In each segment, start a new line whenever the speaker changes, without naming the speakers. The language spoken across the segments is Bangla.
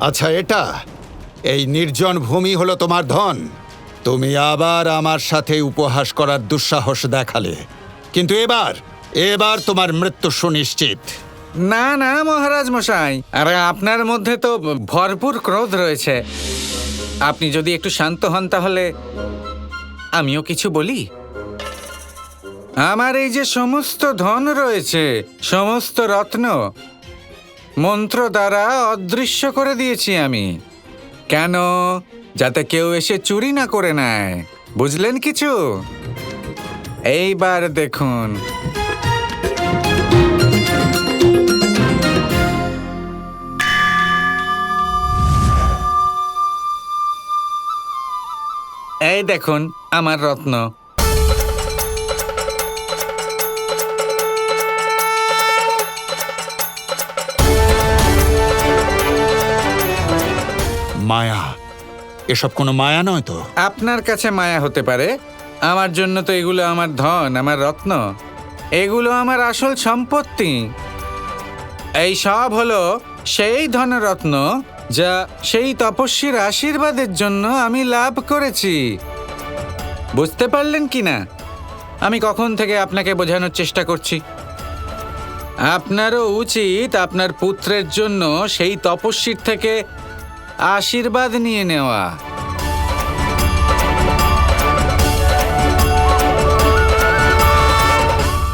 আচ্ছা, এই নির্জন ভূমি হলো তোমার ধন। তুমি আবার আমার সাথে উপহাস করার দুঃসাহস দেখালে, কিন্তু এবার তোমার মৃত্যু সুনিশ্চিত।
না না মহারাজ মশাই, আরে আপনার মধ্যে তো ভরপুর ক্রোধ রয়েছে। আপনি যদি একটু শান্ত হন তাহলে আমিও কিছু বলি। আমার এই যে সমস্ত ধন রয়েছে, সমস্ত রত্ন মন্ত্র দ্বারা অদৃশ্য করে দিয়েছি আমি। কেন? যাতে কেউ এসে চুরি না করে নেয়। বুঝলেন কিছু? এইবার দেখুন। এই দেখুন আমার রত্ন।
মায়া? এসব কোনো মায়া নয় তো?
আপনার কাছে মায়া হতে পারে, আমার জন্য তো এগুলো আমার ধন, আমার রত্ন, এগুলো আমার আসল সম্পত্তি। এই সব হলো সেই ধনরত্ন যা সেই তপস্বীর আশীর্বাদের জন্য আমি লাভ করেছি। বুঝতে পারলেন কি না? আমি কখন থেকে আপনাকে বোঝানোর চেষ্টা করছি। আপনারও উচিত আপনার পুত্রের জন্য সেই তপস্বীর থেকে আশীর্বাদ নিয়ে নেওয়া।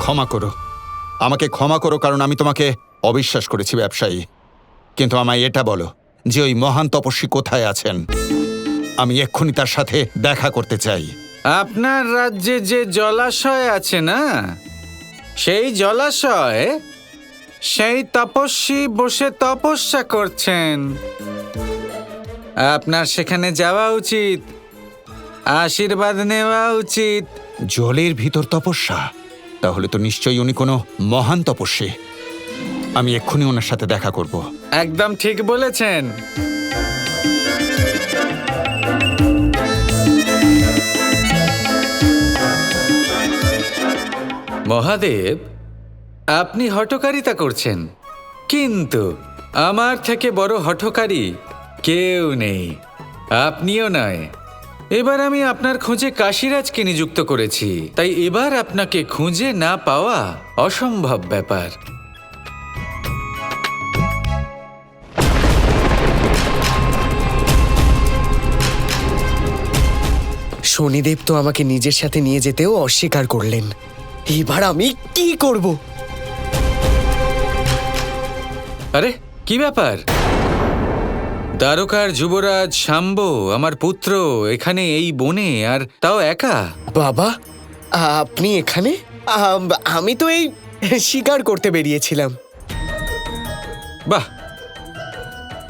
ক্ষমা করো, আমাকে ক্ষমা করো, কারণ আমি তোমাকে অবিশ্বাস করেছি ব্যবসায়ী। কিন্তু আমায় এটা বলো যে ওই মহান তপস্বী কোথায় আছেন? আমি এক্ষুনি তার সাথে দেখা করতে চাই।
আপনার রাজ্যে যে জলাশয় আছে না, সেই জলাশয়ে সেই তপস্বী বসে তপস্যা করছেন। আপনার সেখানে যাওয়া উচিত, আশীর্বাদ নেওয়া উচিত।
জলের ভিতর তপস্যা? তাহলে তো নিশ্চয়ই উনি কোনো মহান তপস্বী। আমি এক্ষুনি ওনার সাথে দেখা করব।
একদম ঠিক বলেছেন। মহাদেব, আপনি হঠকারিতা করছেন, কিন্তু আমার থেকে বড় হঠকারী কেউ নেই, আপনিও নয়। এবার আমি আপনার খোঁজে কাশীরাজকে নিযুক্ত করেছি, তাই এবার আপনাকে খুঁজে না পাওয়া অসম্ভব ব্যাপার।
শনিদেব তো আমাকে নিজের সাথে নিয়ে যেতেও অস্বীকার করলেন। এবার আমি কি করব?
আরে কি ব্যাপার? দ্বারকার যুবরাজ শাম্ব, আমার পুত্র, এখানে এই বনে, আর তাও একা।
বাবা, আপনি এখানে? আমি তো এই শিকার করতে বেরিয়েছিলাম।
বাহ,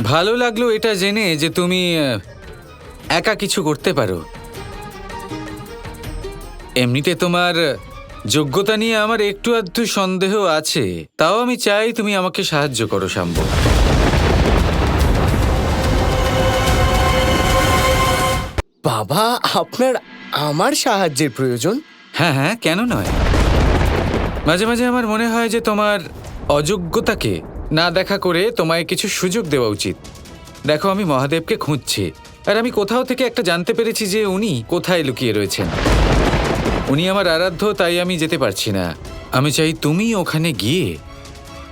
ভালো লাগলো এটা জেনে যে তুমি একা কিছু করতে পারো। এমনিতে তোমার যোগ্যতা নিয়ে আমার একটু আধটু সন্দেহ আছে, তাও আমি চাই তুমি আমাকে সাহায্য করো শাম্ব।
বাবা, আপনার আমার সাহায্যের প্রয়োজন?
হ্যাঁ হ্যাঁ, কেন নয়। মাঝে মাঝে আমার মনে হয় যে তোমার অযোগ্যতাকে না দেখা করে তোমায় কিছু সুযোগ দেওয়া উচিত। দেখো, আমি মহাদেবকে খুঁজছি, আর আমি কোথাও থেকে একটা জানতে পেরেছি যে উনি কোথায় লুকিয়ে রয়েছেন। উনি আমার আরাধ্য, তাই আমি যেতে পারছি না। আমি চাই তুমি ওখানে গিয়ে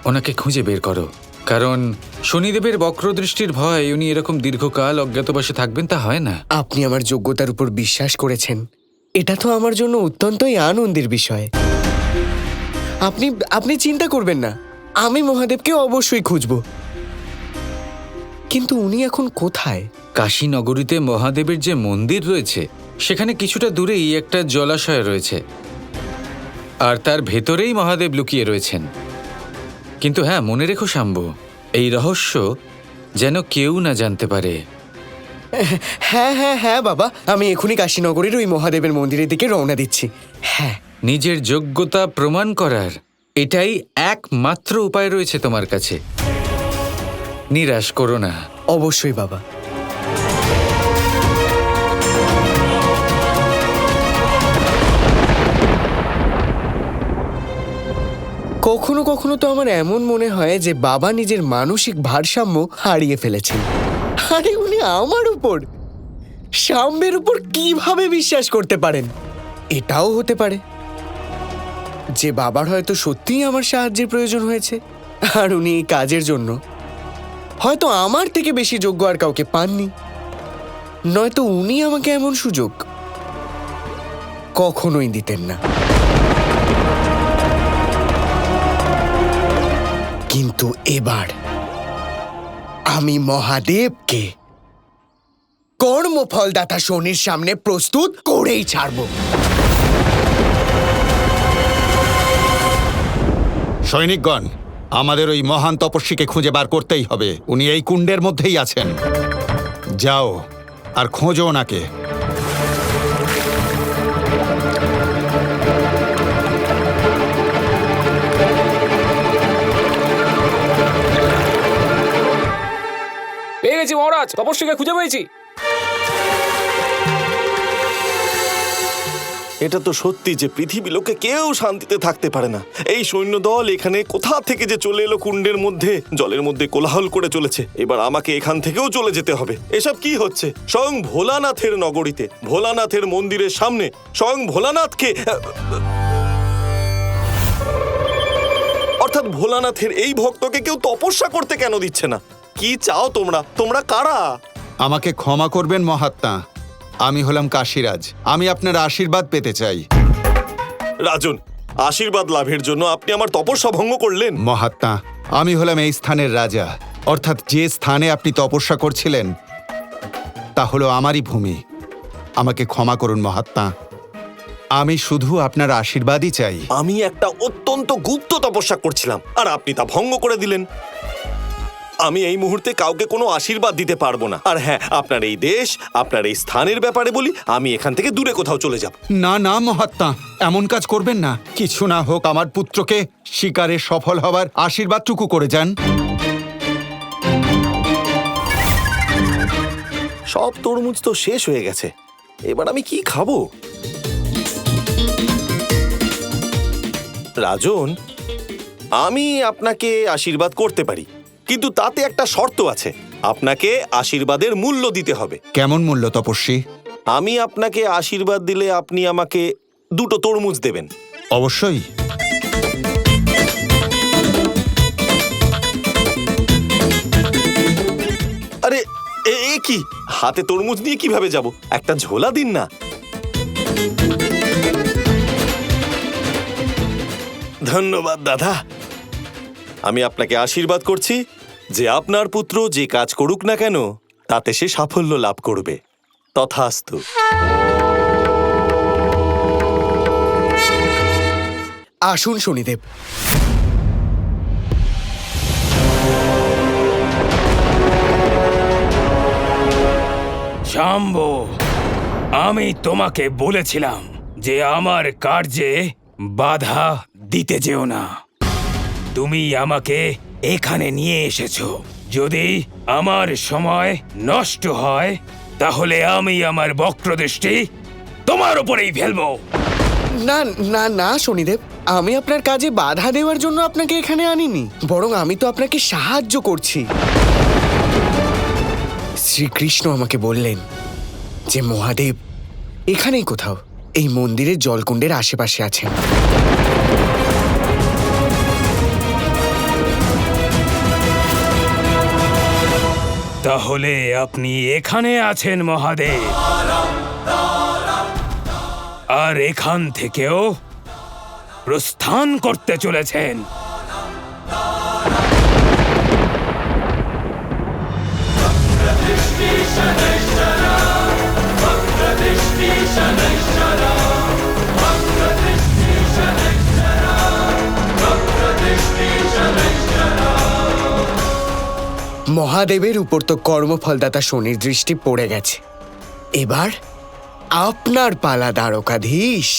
ওনাকে খুঁজে বের করো, কারণ শনিদেবের বক্রদৃষ্টির ভয় উনি এরকম দীর্ঘকাল অজ্ঞাতবাসে থাকবেন তা হয় না।
আপনি আমার যোগ্যতার উপর বিশ্বাস করেছেন, এটা তো আমার জন্য অত্যন্তই আনন্দের বিষয়। আপনি চিন্তা করবেন না, আমি মহাদেবকে অবশ্যই খুঁজব। কিন্তু উনি এখন কোথায়?
কাশী নগরীতে মহাদেবের যে মন্দির রয়েছে, সেখানে কিছুটা দূরেই একটা জলাশয় রয়েছে, আর তার ভেতরেই মহাদেব লুকিয়ে রয়েছেন। কিন্তু হ্যাঁ, মনে রেখো শাম্ব, এই রহস্য যেন কেউ না জানতে পারে।
হ্যাঁ হ্যাঁ হ্যাঁ বাবা, আমি এখনই কাশীনগরের ওই মহাদেবের মন্দিরের দিকে রওনা দিচ্ছি। হ্যাঁ,
নিজের যোগ্যতা প্রমাণ করার এটাই একমাত্র উপায় রয়েছে তোমার কাছে। নিরাশ করো না।
অবশ্যই বাবা। কখনো কখনো তো আমার এমন মনে হয় যে বাবা নিজের মানসিক ভারসাম্য হারিয়ে ফেলেছেন। আরে উনি আমার উপর, সাম্যের উপর কিভাবে বিশ্বাস করতে পারেন? এটাও হতে পারে যে বাবার হয়তো সত্যিই আমার সাহায্যের প্রয়োজন হয়েছে, আর উনি এই কাজের জন্য হয়তো আমার থেকে বেশি যোগ্য আর কাউকে পাননি। নয়তো উনি আমাকে এমন সুযোগ কখনোই দিতেন না। কিন্তু এবার আমি মহাদেবকে কর্মফলদাতা শনির সামনে প্রস্তুত করেই ছাড়ব।
সৈনিকগণ, আমাদের ওই মহান তপস্বীকে খুঁজে বার করতেই হবে। উনি এই কুণ্ডের মধ্যেই আছেন। যাও আর খোঁজো ওনাকে।
পেয়ে গেছি মহারাজ, তপস্বীকে খুঁজে পেয়েছি।
এটা তো সত্যি যে পৃথিবী লোকে কেউ শান্তিতে থাকতে পারে না। এই সৈন্যদল এখানে কোথা থেকে যে চলে এলো কুণ্ডের মধ্যে, জলের মধ্যে কোলাহল করে চলেছে। এবার আমাকে এখান থেকেও চলে যেতে হবে। এসব কি হচ্ছে? স্বয়ং ভোলানাথের নগরীতে, ভোলানাথের মন্দিরের সামনে স্বয়ং ভোলানাথকে, অর্থাৎ ভোলানাথের এই ভক্তকে কেউ তপস্যা করতে কেন দিচ্ছে না? কি চাও তোমরা? তোমরা কারা?
আমাকে ক্ষমা করবেন মহাত্মা, আমি হলাম কাশীরাজ। আমি আপনার আশীর্বাদ পেতে চাই।
রাজন, আশীর্বাদ লাভের জন্য আপনি আমার তপস্যা ভঙ্গ করলেন।
মহাত্মা, আমি হলাম এই স্থানের রাজা, অর্থাৎ যে স্থানে আপনি তপস্যা করছিলেন তা হলো আমারই ভূমি। আমাকে ক্ষমা করুন মহাত্মা, আমি শুধু আপনার আশীর্বাদই চাই।
আমি একটা অত্যন্ত গুপ্ত তপস্যা করছিলাম আর আপনি তা ভঙ্গ করে দিলেন। আমি এই মুহূর্তে কাউকে কোনো আশীর্বাদ দিতে পারবো না। আর হ্যাঁ, আপনার এই দেশ, আপনার এই স্থানের ব্যাপারে বলি, আমি এখান থেকে দূরে কোথাও চলে যাব।
না না মহাত্মা, এমন কাজ করবেন না। কিছু না হোক, আমার পুত্রকে শিকারে সফল হবার আশীর্বাদটুকু করে যান।
সব তরমুজ তো শেষ হয়ে গেছে, এবার আমি কি খাবো? রাজন, আমি আপনাকে আশীর্বাদ করতে পারি, কিন্তু তাতে একটা শর্ত আছে। আপনাকে আশীর্বাদের মূল্য দিতে হবে।
কেমন মূল্য তপস্বী?
আমি আপনাকে আশীর্বাদ দিলে আপনি আমাকে 2টো তরমুজ দেবেন।
অবশ্যই।
আরে এ কি, হাতে তরমুজ নিয়ে কিভাবে যাব? একটা ঝোলা দিন না। ধন্যবাদ দাদা। আমি আপনাকে আশীর্বাদ করছি যে আপনার পুত্র যে কাজ করুক না কেন তাতে সে সাফল্য লাভ করবে। তথাস্তু।
আসুন শনিদেব।
শাম্বো, আমি তোমাকে বলেছিলাম যে আমার কার্যে বাধা দিতে যেও না। তুমি আমাকে এখানে নিয়ে এসেছো। যদি আমার সময় নষ্ট হয় তাহলে আমি আমার বক্রদৃষ্টি তোমার উপরেই ফেলবো।
না না না শনিদেব, আমি আপনার কাজে বাধা দেওয়ার জন্য আপনাকে এখানে আনিনি, বরং আমি তো আপনাকে সাহায্য করছি। শ্রীকৃষ্ণ আমাকে বললেন যে মহাদেব এখানেই কোথাও এই মন্দিরের জলকুণ্ডের আশেপাশে আছেন।
তাহলে আপনি এখানে আছেন মহাদেব, আর এখান থেকেও প্রস্থান করতে চলেছেন।
মহাদেবের উপর তো কর্মফলদাতা শনির দৃষ্টি পড়ে গেছে। এবার আপনার পালা দ্বারকাধীশ।